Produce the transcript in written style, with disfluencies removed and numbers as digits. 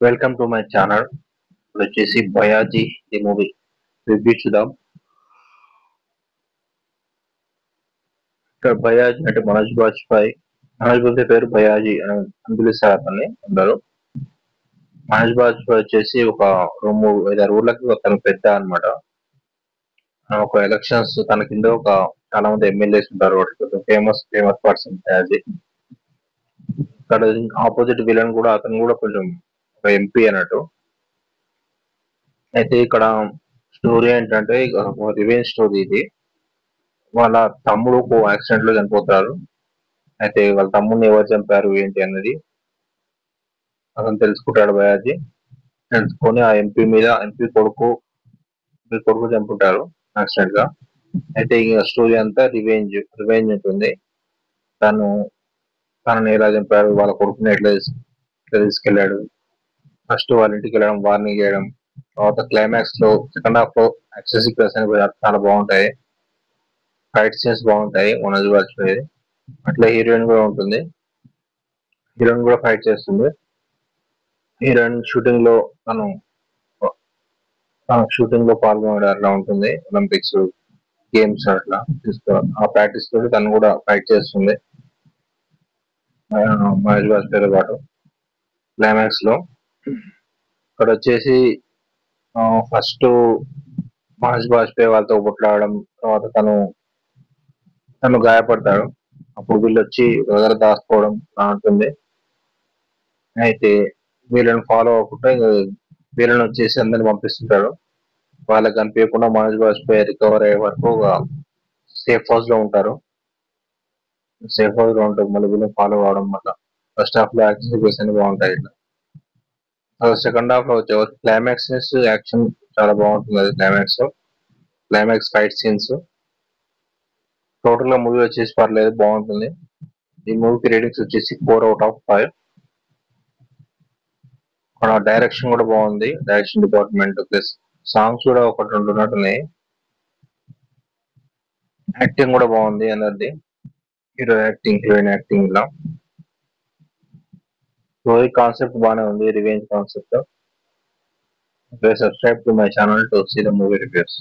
Welcome to my channel, which is Bayaji the movie. Review చూద్దాం. ఇక్కడ బయాజీ అంటే మనోజ్ బాజ్పేయి. మనోజ్ బాజ్పేయి పేరు బయాజీ అని పిలుస్తారు అతన్ని అందరూ. మనోజ్ బాజ్పేయి వచ్చేసి ఒక 5-6 ఊర్లకి తను పెద్ద అన్నమాట. ఒక ఎలక్షన్స్ తన కింద చాలా మంది ఎమ్మెల్యేస్ ఉంటారు. వాటికి ఫేమస్ పర్సన్ బయాజీ. ఇక్కడ ఆపోజిట్ విలన్ కూడా అతను కూడా కొంచెం ఒక ఎంపీ అన్నట్టు. అయితే ఇక్కడ స్టోరీ ఏంటంటే రివెంజ్ స్టోరీ ఇది. వాళ్ళ తమ్ముడు యాక్సిడెంట్ లో చనిపోతారు. అయితే వాళ్ళ తమ్ముడిని ఎవరు చంపారు ఏంటి అన్నది అతను తెలుసుకుంటాడు బయాజీ. తెలుసుకొని ఆ ఎంపీ కొడుకు చంపుతారు యాక్సిడెంట్ గా. అయితే ఈ స్టోరీ అంతా రివెంజ్ ఉంటుంది. తను తనని ఎలా చంపాడు, వాళ్ళ కొడుకుని ఎట్లా తీసుకెళ్లాడు, ఫస్ట్ వాళ్ళ ఇంటికి వెళ్ళడం, వార్నింగ్ చేయడం, తర్వాత క్లైమాక్స్ లో సెకండ్ హాఫ్ లో యాక్షన్ సీక్వెన్స్ అనేవి చాలా బాగుంటాయి. ఫైట్ సీన్స్ బాగుంటాయి మనోజ్ బాజ్పేయి. అట్లా హీరోయిన్ కూడా ఉంటుంది. హీరోయిన్ కూడా ఫైట్ చేస్తుంది. హీరోయిన్ తను షూటింగ్ లో పాల్గొనడం అట్లా ఉంటుంది. ఒలింపిక్స్ గేమ్స్ అట్లా ఆ ప్రాక్టీస్ తోటి తను కూడా ఫైట్ చేస్తుంది మనోజ్ బాజ్పేయితో పాటు. క్లైమాక్స్ లో ఇక్కడ వచ్చేసి ఫస్ట్ మనోజ్ బాజ్పేయి వాళ్ళతో కొట్లాడడం, తర్వాత తను గాయపడతాడు. అప్పుడు వీళ్ళు వచ్చి ఒక దగ్గర దాచుకోవడం అలా ఉంటుంది. అయితే వీళ్ళని ఫాలో అవ్వకుండా వీళ్ళని వచ్చేసి అందరిని పంపిస్తుంటాడు. వాళ్ళకి కనిపించకుండా మనోజ్ బాజ్పేయి రికవర్ అయ్యే వరకు సేఫ్ హౌస్ లో ఉంటారు. సేఫ్ హౌస్ లో ఉంటారు, మళ్ళీ వీళ్ళని ఫాలో అవడం వల్ల ఫస్ట్ హాఫ్ లో యాక్షన్ సీక్వెన్స్ అన్ని బాగుంటాయి. ఇట్లా సెకండ్ హాఫ్ లో వచ్చే క్లైమాక్స్ యాక్షన్ చాలా బాగుంటుంది. అది క్లైమాక్స్ ఫైట్ సీన్స్ టోటల్ గా మూవీ వచ్చేసి పర్లేదు, బాగుంటుంది. ఈ మూవీకి రేటింగ్స్ వచ్చేసి 4/5. డైరెక్షన్ కూడా బాగుంది. డైరెక్షన్ డిపార్ట్మెంట్ ప్లస్ సాంగ్స్ కూడా ఒకటి రెండు ఉన్నట్టున్నాయి. యాక్టింగ్ కూడా బాగుంది అందరిది. హీరోయిన్ యాక్టింగ్ ఇలా స్టోరీ కాన్సెప్ట్ బాగానే ఉంది. Revenge concept. Subscribe to my channel to see the movie reviews.